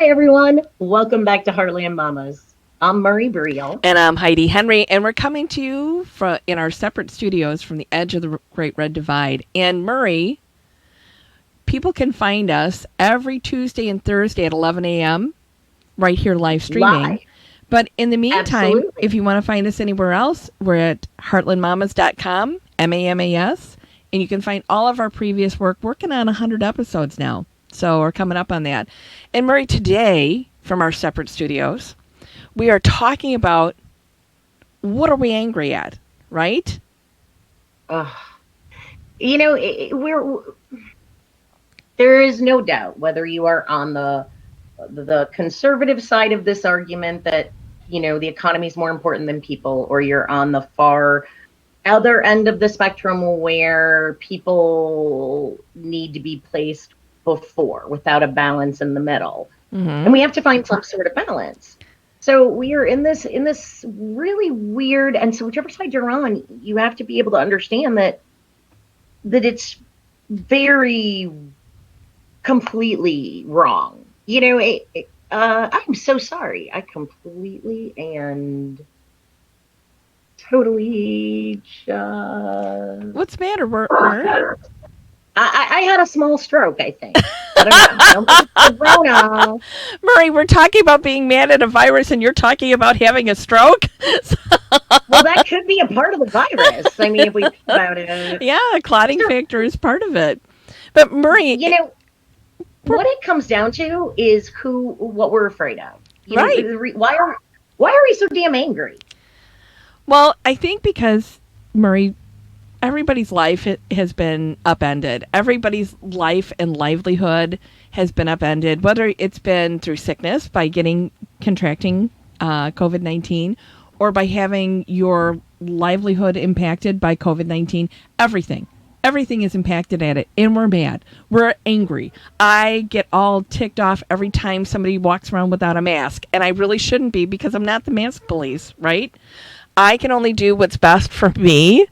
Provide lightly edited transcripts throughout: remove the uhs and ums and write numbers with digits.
Hi, everyone. Welcome back to Heartland Mamas. I'm Murray Briel. And I'm Heidi Henry, and we're coming to you in our separate studios from the edge of the Great Red Divide. And Murray, people can find us every Tuesday and Thursday at 11 a.m. right here live streaming. Live. But in the meantime, Absolutely. if you want to find us anywhere else, we're at heartlandmamas.com, MAMAS, and you can find all of our previous work. Working on 100 episodes now, so we're coming up on that. And Murray, today, from our separate studios, we are talking about what are we angry at, right? There is no doubt whether you are on the conservative side of this argument that the economy is more important than people, or you're on the far other end of the spectrum where people need to be placed before, without a balance in the middle. Mm-hmm. And we have to find some sort of balance. So we are in this really weird, and so whichever side you're on, you have to be able to understand that it's very completely wrong. I'm so sorry. I completely and totally just... What's the matter, Murray? I had a small stroke, I think. I don't think it's corona. Murray, we're talking about being mad at a virus, and you're talking about having a stroke? Well, that could be a part of the virus. I mean, if we think about it. Yeah, the clotting factor is part of it. But Murray... what it comes down to is what we're afraid of. Right. Why are we so damn angry? Well, I think because, Murray, everybody's life has been upended. Everybody's life and livelihood has been upended, whether it's been through sickness by contracting COVID-19, or by having your livelihood impacted by COVID-19. Everything is impacted at it, and we're mad. We're angry. I get all ticked off every time somebody walks around without a mask, and I really shouldn't be, because I'm not the mask police, right? I can only do what's best for me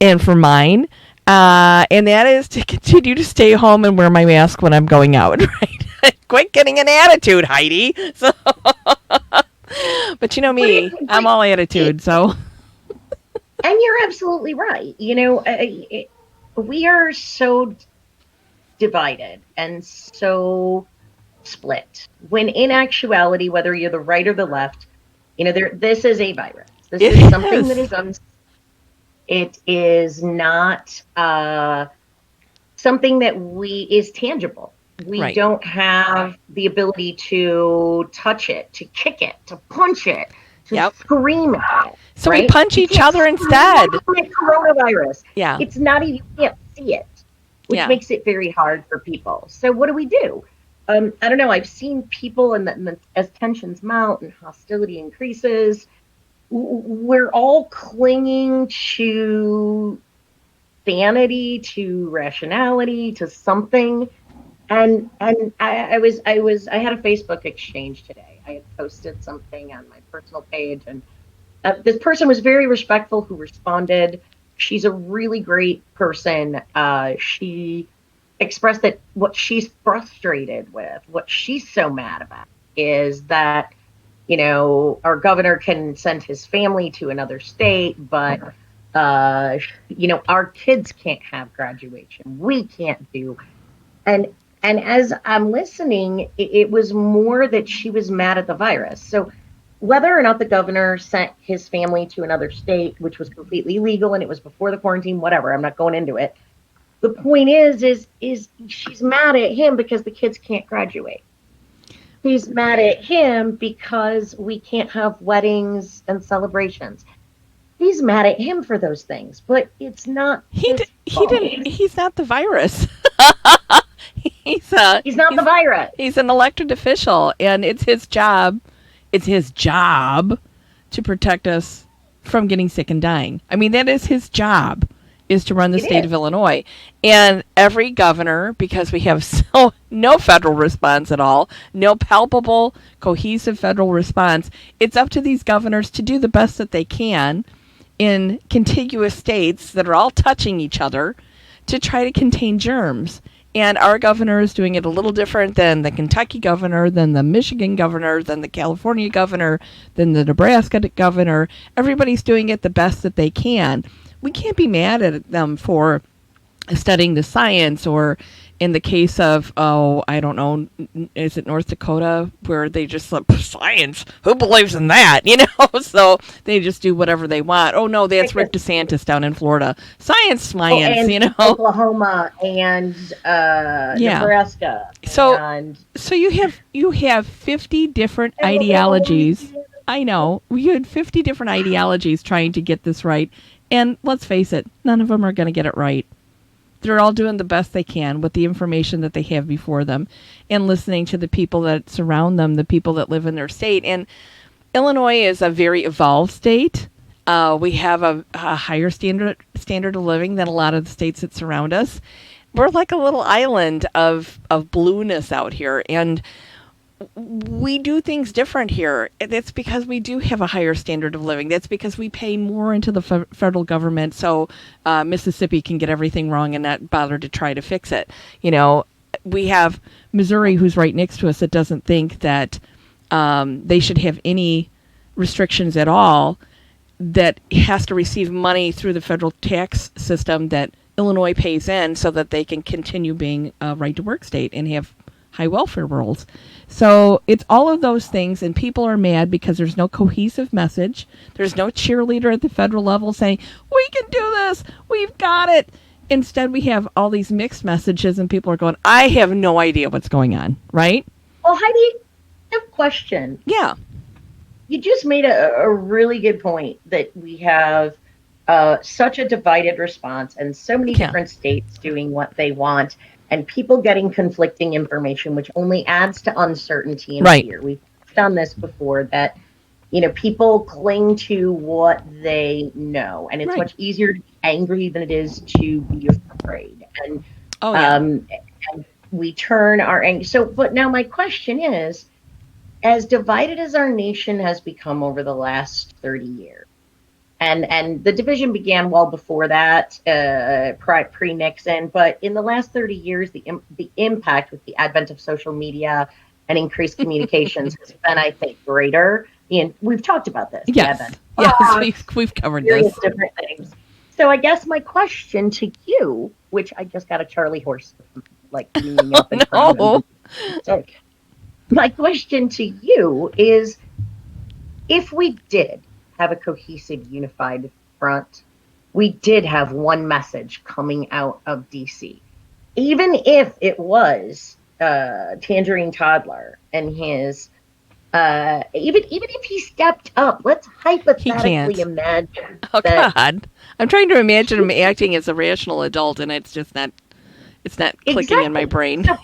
and for mine, and that is to continue to stay home and wear my mask when I'm going out, right? Quit getting an attitude, Heidi. So, but you know me, I'm all attitude, so. And you're absolutely right. We are so divided and so split, when in actuality, whether you're the right or the left, this is a virus. This is something that is it is not something that is tangible. We don't have the ability to touch it, to kick it, to punch it, to scream at it. So we punch each other instead. Coronavirus. Yeah. It's not even, you can't see it, which makes it very hard for people. So what do? I don't know. I've seen people, and as tensions mount and hostility increases, we're all clinging to sanity, to rationality, to something. And I had a Facebook exchange today. I had posted something on my personal page, and this person was very respectful who responded. She's a really great person. She expressed that what she's frustrated with, what she's so mad about, is that our governor can send his family to another state, but our kids can't have graduation. We can't do. And as I'm listening, it was more that she was mad at the virus. So whether or not the governor sent his family to another state, which was completely legal and it was before the quarantine, whatever, I'm not going into it. The point is she's mad at him because the kids can't graduate. She's mad at him because we can't have weddings and celebrations. He's mad at him for those things, but it's not. He's not the virus. He's not the virus. He's an elected official, and it's his job. It's his job to protect us from getting sick and dying. I mean, that is his job, is to run the state of Illinois. And every governor, because we have no federal response at all, no palpable, cohesive federal response, it's up to these governors to do the best that they can in contiguous states that are all touching each other to try to contain germs. And our governor is doing it a little different than the Kentucky governor, than the Michigan governor, than the California governor, than the Nebraska governor. Everybody's doing it the best that they can. We can't be mad at them for studying the science, or in the case of, I don't know, is it North Dakota, where they just like, science, who believes in that, so they just do whatever they want. Oh no, that's Rick DeSantis down in Florida, science, and Oklahoma and Nebraska. So you have 50 different ideologies. I know, we had 50 different ideologies trying to get this right, and let's face it, none of them are going to get it right. They're all doing the best they can with the information that they have before them, and listening to the people that surround them, the people that live in their state. And Illinois is a very evolved state. We have a higher standard of living than a lot of the states that surround us. We're like a little island of blueness out here, and we do things different here. That's because we do have a higher standard of living. That's because we pay more into the federal government, so Mississippi can get everything wrong and not bother to try to fix it. We have Missouri, who's right next to us, that doesn't think that they should have any restrictions at all, that has to receive money through the federal tax system that Illinois pays in so that they can continue being a right-to-work state and have high welfare rolls. So it's all of those things, and people are mad because there's no cohesive message. There's no cheerleader at the federal level saying, we can do this, we've got it. Instead, we have all these mixed messages, and people are going, I have no idea what's going on, right? Well, Heidi, I have a question. Yeah. You just made a really good point that we have such a divided response, and so many different states doing what they want, and people getting conflicting information, which only adds to uncertainty and fear. We've done this before, that people cling to what they know, and it's much easier to be angry than it is to be afraid. And and we turn our anger. So, but now my question is, as divided as our nation has become over the last 30 years, and the division began well before that, pre-Nixon, but in the last 30 years, the impact with the advent of social media and increased communications has been, I think, greater. And we've talked about this. Yes, we've covered this. Different things. So I guess my question to you, which I just got a Charlie horse, like leaning up in front of me. So my question to you is, if we did have a cohesive, unified front, we did have one message coming out of DC, even if it was Tangerine Toddler and his, even if he stepped up, let's hypothetically imagine. Oh, God. I'm trying to imagine him acting as a rational adult, and it's just not, clicking in my brain. So,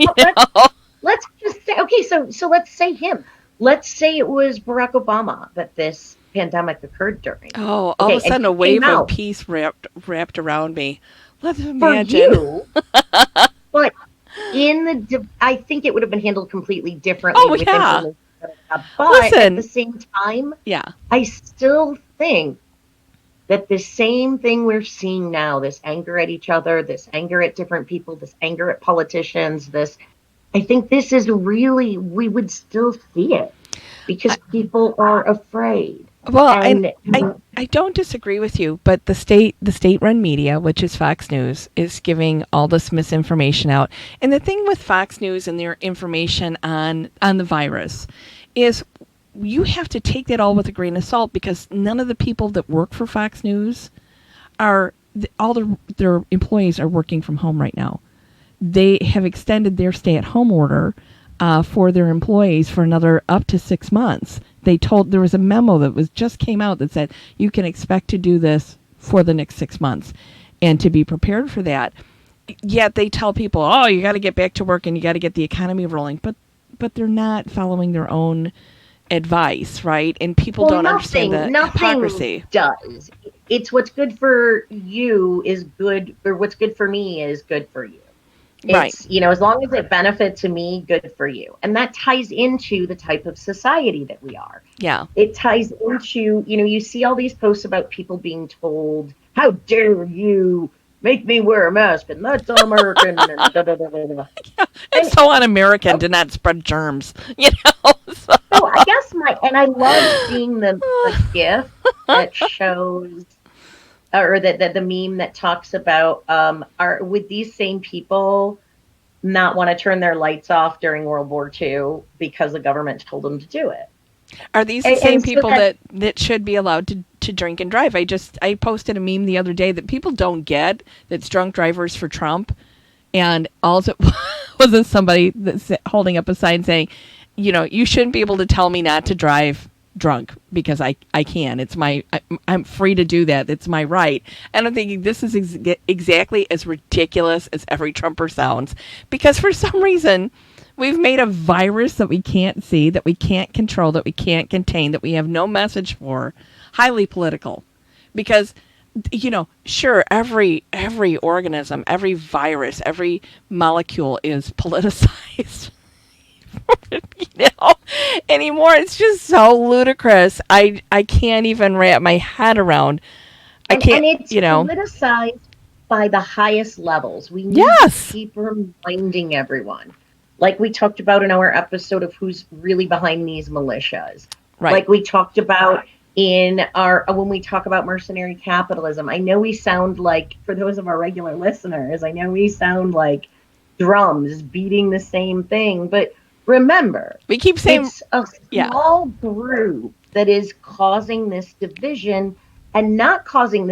let's just say, okay, so let's say him. Let's say it was Barack Obama that this pandemic occurred during. Oh, all of a sudden a wave of peace wrapped around me. Let's imagine. For you, but I think it would have been handled completely differently. Oh, yeah. But at the same time, yeah, I still think that the same thing we're seeing now, this anger at each other, this anger at different people, this anger at politicians, I think this is really, we would still see it because people are afraid. Well, I don't disagree with you, but the state-run media, which is Fox News, is giving all this misinformation out. And the thing with Fox News and their information on the virus is you have to take that all with a grain of salt, because none of the people that work for Fox News their employees are working from home right now. They have extended their stay-at-home order for their employees for another up to 6 months. There was a memo that just came out that said you can expect to do this for the next 6 months and to be prepared for that. Yet they tell people, oh, you got to get back to work and you got to get the economy rolling. But they're not following their own advice, right? And people don't understand the hypocrisy. Does. It's what's good for you is good, or what's good for me is good for you. It's, as long as it benefits me, good for you. And that ties into the type of society that we are. Yeah. It ties into, you see all these posts about people being told, how dare you make me wear a mask, and that's un-American, and da da da da da. Yeah, it's so un-American to not spread germs, So. So I guess I love seeing the GIF that shows, or that the meme that talks about, are would these same people not want to turn their lights off during World War II because the government told them to do it? Are these the same And so people that should be allowed to drink and drive? I posted a meme the other day that people don't get, that's drunk drivers for Trump, and also wasn't somebody that's holding up a sign saying, you shouldn't be able to tell me not to drive drunk because I can. It's I'm free to do that. It's my right. And I'm thinking this is exactly as ridiculous as every Trumper sounds, because for some reason we've made a virus that we can't see, that we can't control, that we can't contain, that we have no message for, highly political. Because, sure, every organism, every virus, every molecule is politicized. Anymore. It's just so ludicrous. I can't even wrap my head around. And it's politicized by the highest levels. We need to keep reminding everyone. Like we talked about in our episode of who's really behind these militias. Right. Like we talked about when we talk about mercenary capitalism. I know we sound like, for those of our regular listeners, I know we sound like drums beating the same thing, but remember, we keep saying it's a small group that is causing this division, and not causing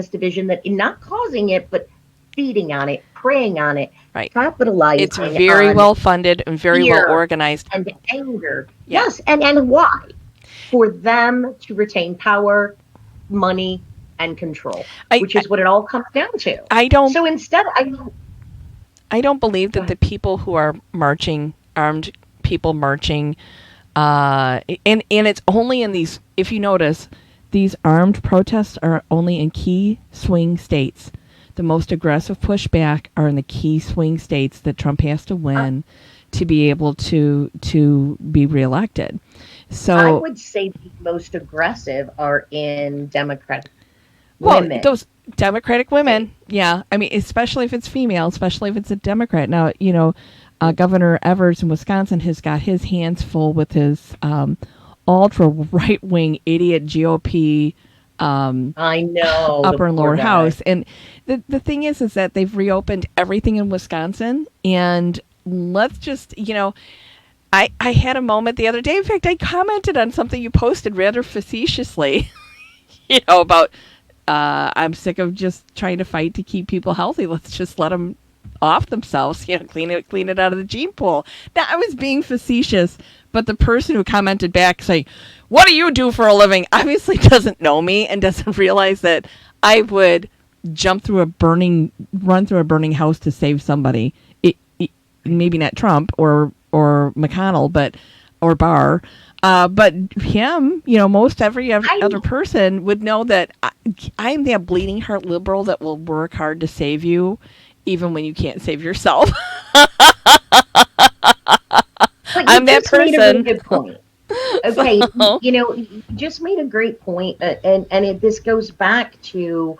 it, but feeding on it, preying on it, right, capitalizing. It's very well funded and very well organized. And anger. Yeah. Yes, and why? For them to retain power, money, and control, which is what it all comes down to. So instead, I don't believe that the people who are marching, armed people marching, and it's only in these, if you notice, these armed protests are only in key swing states. The most aggressive pushback are in the key swing states that Trump has to win to be able to be reelected. So I would say the most aggressive are in Democratic women. Those Democratic women, yeah. I mean, especially if it's female, especially if it's a Democrat. Now, Governor Evers in Wisconsin has got his hands full with his ultra right-wing idiot GOP. I know, upper and lower house. And the thing is that they've reopened everything in Wisconsin. And let's just, I had a moment the other day. In fact, I commented on something you posted rather facetiously, about I'm sick of just trying to fight to keep people healthy. Let's just let them off themselves, clean it out of the gene pool. Now, I was being facetious, but the person who commented back saying, "What do you do for a living?" obviously doesn't know me and doesn't realize that I would run through a burning house to save somebody. Maybe not Trump or McConnell, or Barr. But him, most every other person would know that I'm that bleeding heart liberal that will work hard to save you, even when you can't save yourself. I'm that person. Made a really good point. Okay, you just made a great point, and this goes back to,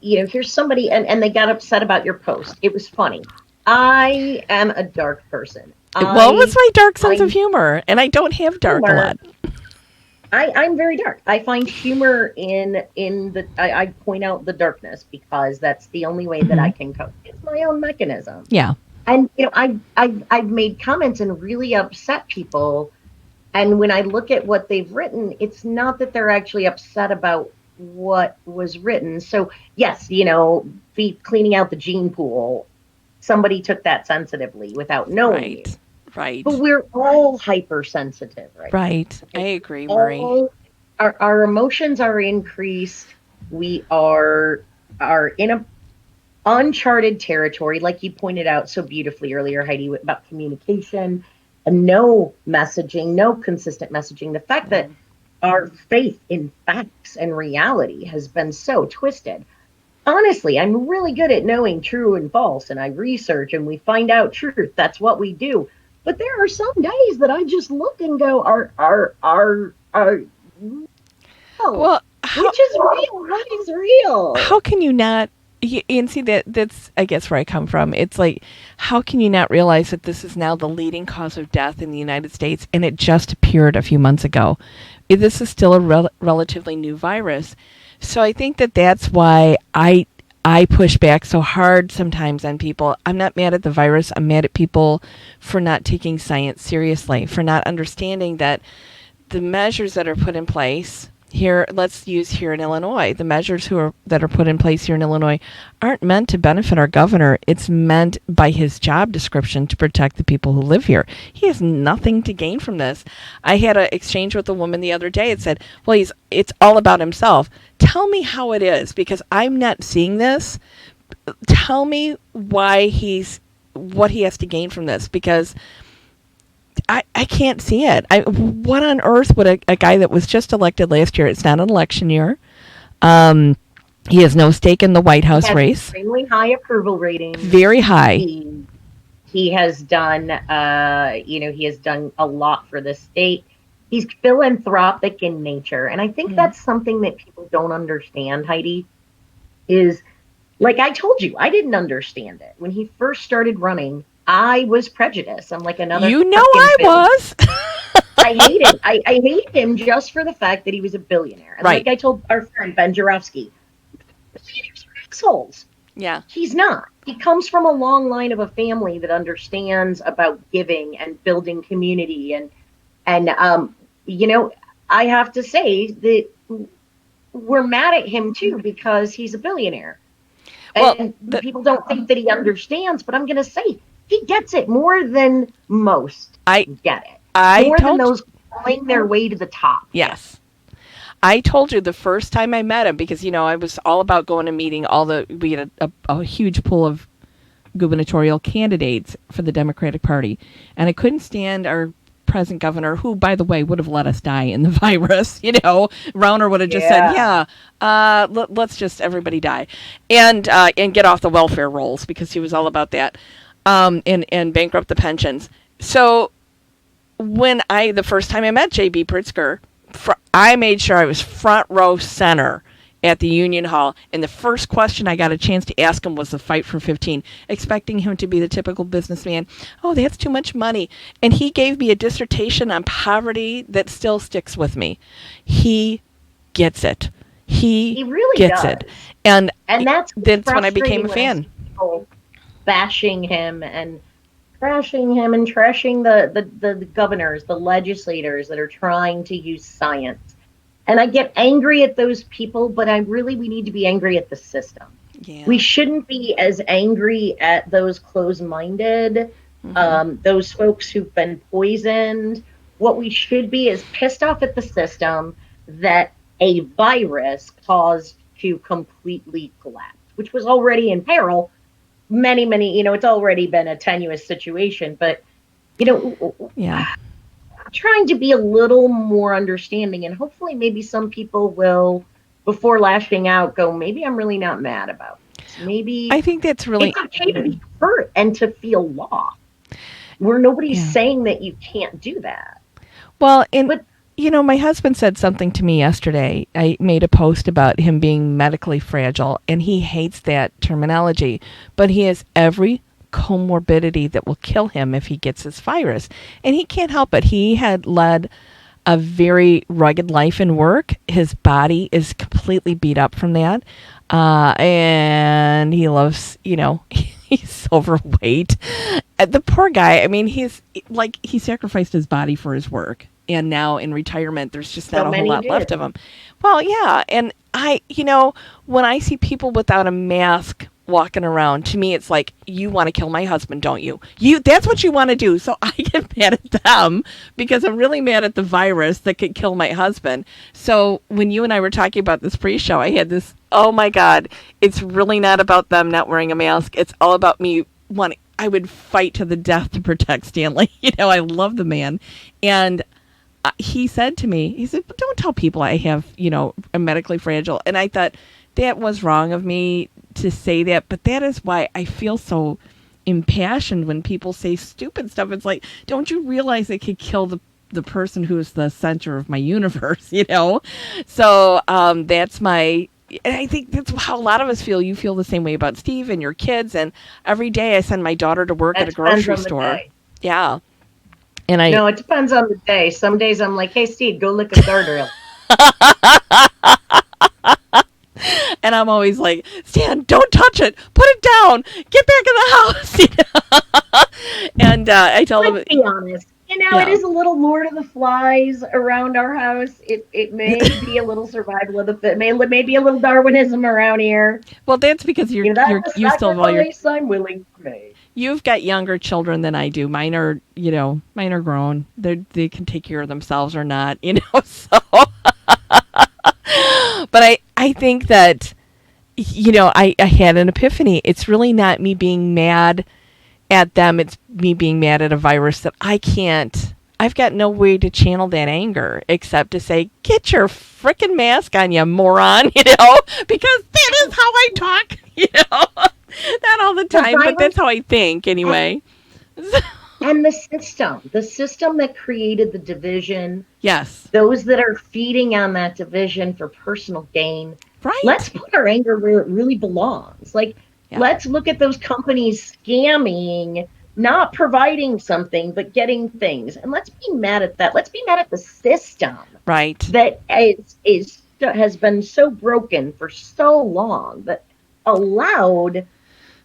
here's somebody, and they got upset about your post. It was funny. I am a dark person. What's my dark sense of humor? And I don't have dark a lot. I'm very dark. I find humor in I point out the darkness because that's the only way that I can cope. It's my own mechanism. Yeah. And I've made comments and really upset people. And when I look at what they've written, it's not that they're actually upset about what was written. So yes, be cleaning out the gene pool. Somebody took that sensitively without knowing. Right. But we're all hypersensitive, right? Right. I agree, Marie. Our emotions are increased. We are in a uncharted territory, like you pointed out so beautifully earlier, Heidi, about communication and no messaging, no consistent messaging. The fact that our faith in facts and reality has been so twisted. Honestly, I'm really good at knowing true and false, and I research and we find out truth. That's what we do. But there are some days that I just look and go, well, which is real? What is real? How can you not? And see, that's, I guess, where I come from. It's like, how can you not realize that this is now the leading cause of death in the United States, and it just appeared a few months ago? This is still a relatively new virus. So I think that that's why I push back so hard sometimes on people. I'm not mad at the virus. I'm mad at people for not taking science seriously, for not understanding that the measures that are put in place here, let's use here in Illinois, the measures that are put in place here in Illinois aren't meant to benefit our governor. It's meant by his job description to protect the people who live here. He has nothing to gain from this. I had an exchange with a woman the other day. It said, well, it's all about himself. Tell me how it is, because I'm not seeing this. Tell me what he has to gain from this, because I can't see it. What on earth would a guy that was just elected last year, it's not an election year, he has no stake in the White House race. Extremely high approval rating. Very high. He has done, he has done a lot for the state. He's philanthropic in nature. And I think that's something that people don't understand, Heidi, is, like I told you, I didn't understand it. When he first started running, I was prejudiced. I'm like another. You know I was. I hate him. I hate him just for the fact that he was a billionaire. And right. Like I told our friend Ben Jarofsky, billionaires are assholes. Yeah. He's not. He comes from a long line of a family that understands about giving and building community. And I have to say that we're mad at him too because he's a billionaire. And people don't think that he understands, but I'm going to say he gets it more than most get it. More than those pulling their way to the top. Yes. I told you the first time I met him, because, I was all about going and meeting we had a huge pool of gubernatorial candidates for the Democratic Party. And I couldn't stand our present governor, who, by the way, would have let us die in the virus. Rauner would have just said, let's just everybody die and get off the welfare rolls, because he was all about that, and bankrupt the pensions. So when the first time I met J.B. Pritzker, I made sure I was front row center at the Union Hall, and the first question I got a chance to ask him was the fight for 15, expecting him to be the typical businessman. Oh, that's too much money. And he gave me a dissertation on poverty that still sticks with me. He gets it. He really gets it. And that's when I became a fan. Bashing him and trashing him and trashing the governors, the legislators that are trying to use science. And I get angry at those people, but we need to be angry at the system. Yeah. We shouldn't be as angry at those closed-minded, those folks who've been poisoned. What we should be is pissed off at the system that a virus caused to completely collapse, which was already in peril. Many, it's already been a tenuous situation, but, trying to be a little more understanding, and hopefully maybe some people will, before lashing out, go, maybe I'm really not mad about this. Maybe I think that's really it's okay to be hurt and to feel lost. Where nobody's saying that you can't do that. Well, my husband said something to me yesterday. I made a post about him being medically fragile, and he hates that terminology, but he has every comorbidity that will kill him if he gets this virus. And he can't help it. He had led a very rugged life in work. His body is completely beat up from that. And he loves, he's overweight. The poor guy, he sacrificed his body for his work. And now in retirement, there's just not a whole lot left of him. Well, yeah. And when I see people without a mask walking around, to me, it's like, you want to kill my husband, don't you? That's what you want to do. So I get mad at them because I'm really mad at the virus that could kill my husband. So when you and I were talking about this pre-show, I had this, oh my God, it's really not about them not wearing a mask. It's all about me wanting, I would fight to the death to protect Stanley. I love the man. And he said to me, he said, don't tell people I have, I'm medically fragile. And I thought that was wrong of me to say that, but that is why I feel so impassioned when people say stupid stuff. It's like, don't you realize it could kill the person who is the center of my universe, So that's my, and I think that's how a lot of us feel. You feel the same way about Steve and your kids. And every day I send my daughter to work at a grocery store. Yeah. And No, it depends on the day. Some days I'm like, hey, Steve, go lick a guardrail. And I'm always like, Stan, don't touch it. Put it down. Get back in the house. And I tell them. Let's be honest. It is a little Lord of the Flies around our house. It may be a little survival of the fit. May be a little Darwinism around here. Well, that's because you still have all your. I'm willing to make. You've got younger children than I do. Mine are grown. They can take care of themselves or not. So. But I think that, I had an epiphany. It's really not me being mad at them. It's me being mad at a virus that I've got no way to channel that anger except to say, get your frickin' mask on, you moron, because that is how I talk, not all the time, but that's how I think anyway. And the system that created the division. Yes. Those that are feeding on that division for personal gain. Right. Let's put our anger where it really belongs. Let's look at those companies scamming, not providing something, but getting things. And let's be mad at that. Let's be mad at the system. Right. That has been so broken for so long, that allowed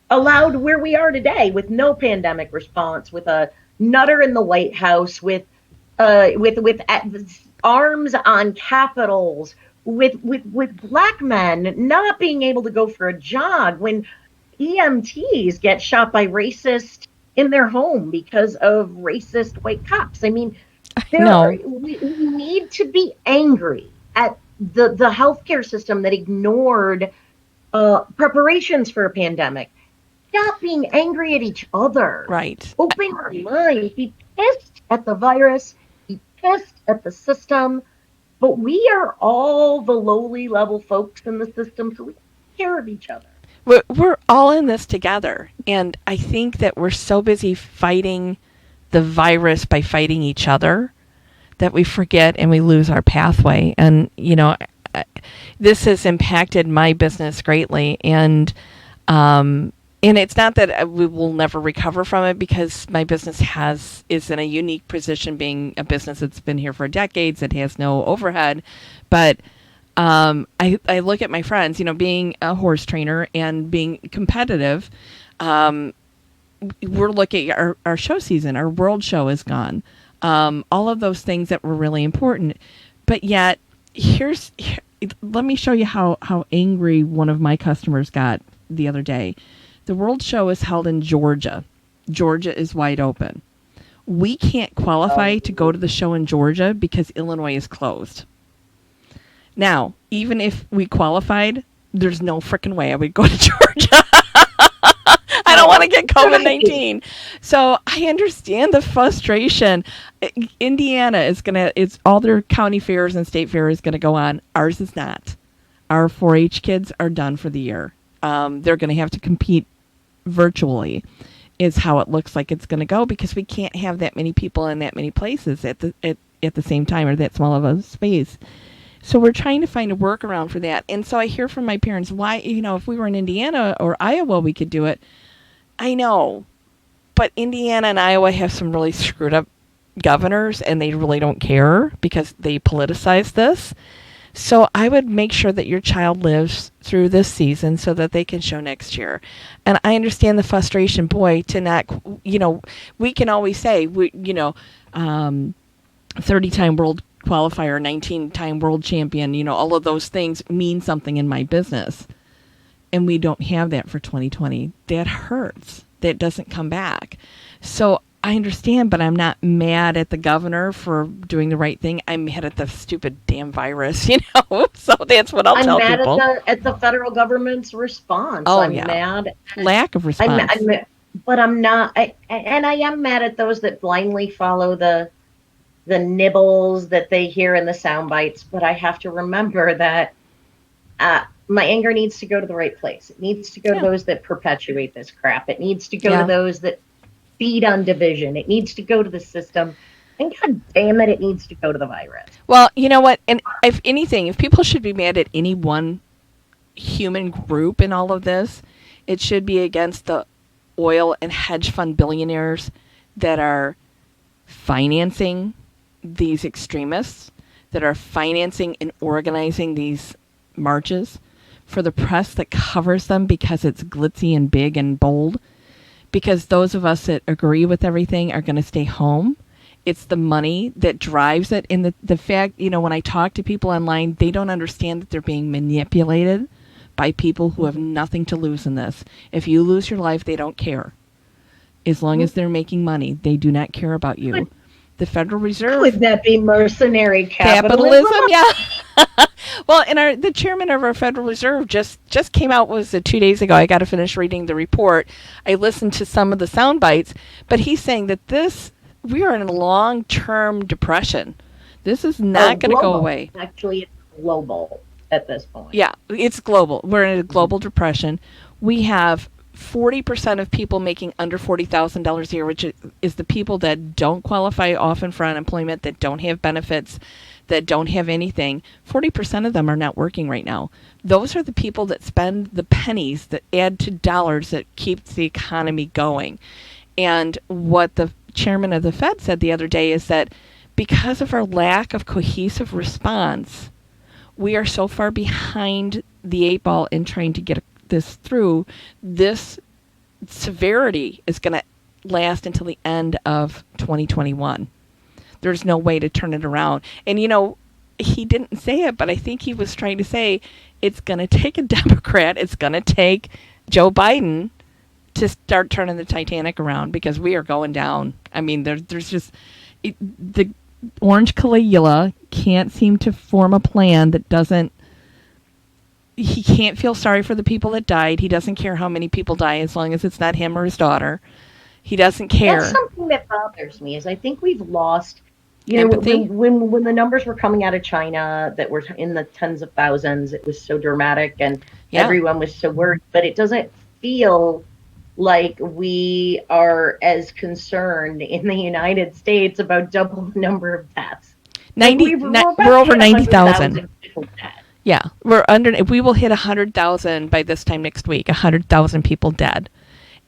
where we are today with no pandemic response, with a nutter in the White House, with arms on capitals, with black men not being able to go for a jog, when EMTs get shot by racists in their home because of racist white cops. I mean, we need to be angry at the healthcare system that ignored preparations for a pandemic. Stop being angry at each other. Right. Open your mind. Be pissed at the virus. Be pissed at the system. But we are all the lowly level folks in the system, so we take care of each other. We're all in this together. And I think that we're so busy fighting the virus by fighting each other that we forget and we lose our pathway. And, this has impacted my business greatly. And it's not that we will never recover from it, because my business is in a unique position, being a business that's been here for decades. It has no overhead. But I look at my friends, being a horse trainer and being competitive. We're looking at our show season. Our world show is gone. All of those things that were really important. But yet, let me show you how angry one of my customers got the other day. The World Show is held in Georgia. Georgia is wide open. We can't qualify to go to the show in Georgia because Illinois is closed. Now, even if we qualified, there's no freaking way I would go to Georgia. I don't want to get COVID-19. So I understand the frustration. Indiana it's all their county fairs and state fair is going to go on. Ours is not. Our 4-H kids are done for the year. They're going to have to compete virtually, is how it looks like it's going to go, because we can't have that many people in that many places at the same time, or that small of a space. So we're trying to find a workaround for that. And so I hear from my parents, why, if we were in Indiana or Iowa, we could do it. I know, but Indiana and Iowa have some really screwed up governors, and they really don't care because they politicize this. So I would make sure that your child lives through this season so that they can show next year. And I understand the frustration, boy, to not, we can always say, 30-time world qualifier, 19-time world champion, all of those things mean something in my business. And we don't have that for 2020. That hurts. That doesn't come back. So I understand, but I'm not mad at the governor for doing the right thing. I'm mad at the stupid damn virus, So that's what I'll tell people. I'm mad at the federal government's response. I'm mad. Lack of response. But I'm not. I am mad at those that blindly follow the nibbles that they hear in the sound bites. But I have to remember that my anger needs to go to the right place. It needs to go to those that perpetuate this crap. It needs to go to those that feed on division. It needs to go to the system. And God damn it, it needs to go to the virus. Well, you know what? And if anything, if people should be mad at any one human group in all of this. It should be against the oil and hedge fund billionaires that are financing these extremists, that are financing and organizing these marches, for the press that covers them because it's glitzy and big and bold, because those of us that agree with everything are going to stay home. It's the money that drives it. And the fact, when I talk to people online, they don't understand that they're being manipulated by people who have nothing to lose in this. If you lose your life, they don't care. As long as they're making money, they do not care about you. The Federal Reserve. Would that be mercenary capitalism? Yeah. Well, and the chairman of our Federal Reserve just came out, was it 2 days ago? I got to finish reading the report. I listened to some of the sound bites, but he's saying that we are in a long-term depression. This is not going to go away. Actually, it's global at this point. Yeah, it's global. We're in a global depression. We have 40% of people making under $40,000 a year, which is the people that don't qualify often for unemployment, that don't have benefits, that don't have anything. 40% of them are not working right now. Those are the people that spend the pennies that add to dollars that keeps the economy going. And what the chairman of the Fed said the other day is that because of our lack of cohesive response, we are so far behind the 8 ball in trying to get this through. This severity is going to last until the end of 2021. There's no way to turn it around. And, he didn't say it, but I think he was trying to say it's going to take a Democrat, it's going to take Joe Biden to start turning the Titanic around, because we are going down. I mean, there's just the Orange Caligula can't seem to form a plan that doesn't. He can't feel sorry for the people that died. He doesn't care how many people die as long as it's not him or his daughter. He doesn't care. That's something that bothers me, is I think we've lost. When the numbers were coming out of China that were in the tens of thousands, it was so dramatic and everyone was so worried. But it doesn't feel like we are as concerned in the United States about double the number of deaths. We're over 90,000. Yeah, we will hit 100,000 by this time next week. 100,000 people dead,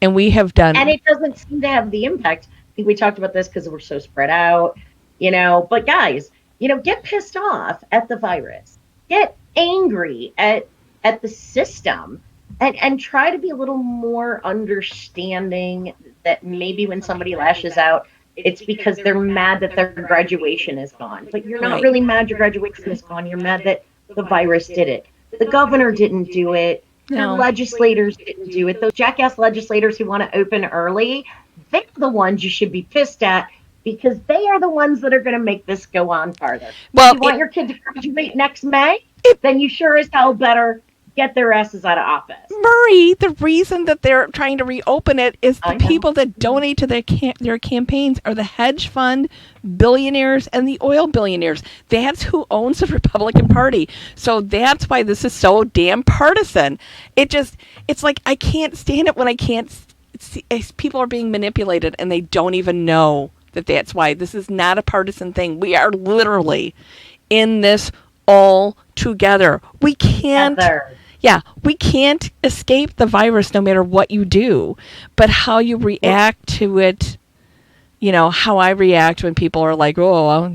and we have done. And it doesn't seem to have the impact. I think we talked about this because we're so spread out, But guys, get pissed off at the virus, get angry at the system, and try to be a little more understanding that maybe when somebody lashes out, it's because they're mad that their graduation is gone. But you're not really mad your graduation is gone. You're mad that the virus did it. The governor didn't do it. The legislators didn't do it. Those jackass legislators who want to open early, they're the ones you should be pissed at, because they are the ones that are going to make this go on farther. Well, if you want your kid to graduate next May, then you sure as hell better get their asses out of office. Murray, the reason that they're trying to reopen it is the people that donate to their campaigns are the hedge fund billionaires and the oil billionaires. That's who owns the Republican Party. So that's why this is so damn partisan. It's like I can't stand it when I can't see people are being manipulated and they don't even know that that's why. This is not a partisan thing. We are literally in this all together. We can't. Yeah, we can't escape the virus no matter what you do, but how you react to it, how I react when people are like, I don't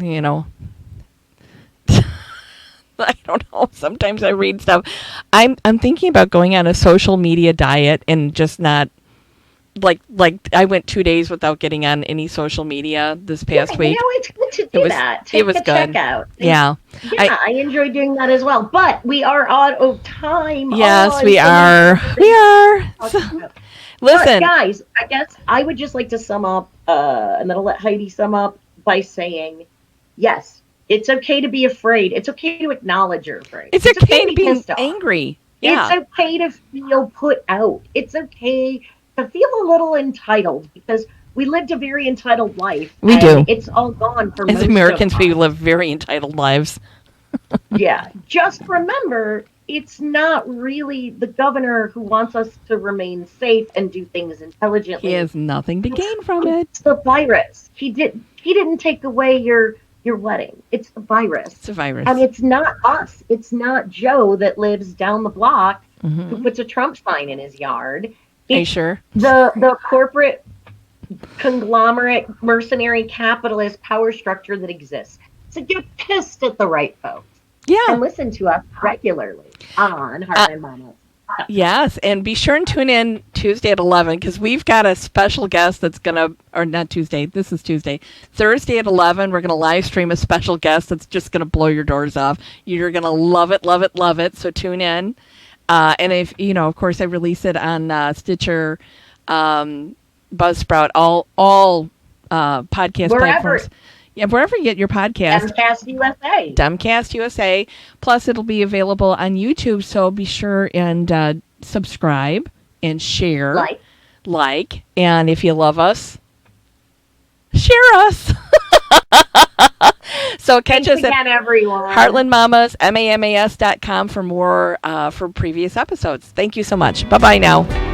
know. Sometimes I read stuff. I'm thinking about going on a social media diet and just not, like I went 2 days without getting on any social media this past week. It's good to do that. Take a check out. Yeah. I enjoy doing that as well. But we are out of time. Yes, we are. We are. Listen. But guys, I guess I would just like to sum up, and then I'll let Heidi sum up by saying, yes, it's okay to be afraid. It's okay to acknowledge you're afraid. It's okay to be angry. Yeah. It's okay to feel put out. It's okay to feel a little entitled, because we lived a very entitled life. We do. It's all gone for As most Americans, of us. we live very entitled lives. Yeah. Just remember, it's not really the governor who wants us to remain safe and do things intelligently. He has nothing to gain from it. It's the virus. He didn't take away your wedding. It's the virus. It's a virus. And it's not us. It's not Joe that lives down the block who puts a Trump sign in his yard. Are you sure? The corporate conglomerate mercenary capitalist power structure that exists. So get pissed at the right folks. Yeah. And listen to us regularly on Heartland Mamas. Yes, and be sure and tune in Tuesday at 11 because we've got a special guest that's going to, or not Tuesday, this is Tuesday. Thursday at 11, we're going to live stream a special guest that's just going to blow your doors off. You're going to love it, love it, love it. So tune in. And if, of course, I release it on Stitcher, Buzzsprout, all podcast platforms. Yeah, wherever you get your podcast. Dumbcast USA. Dumbcast USA. Plus, it'll be available on YouTube, so be sure and subscribe and share. Like. And if you love us, share us. So catch us at everyone. Heartland Mamas, MAMAS.com for more for previous episodes. Thank you so much. Bye-bye now.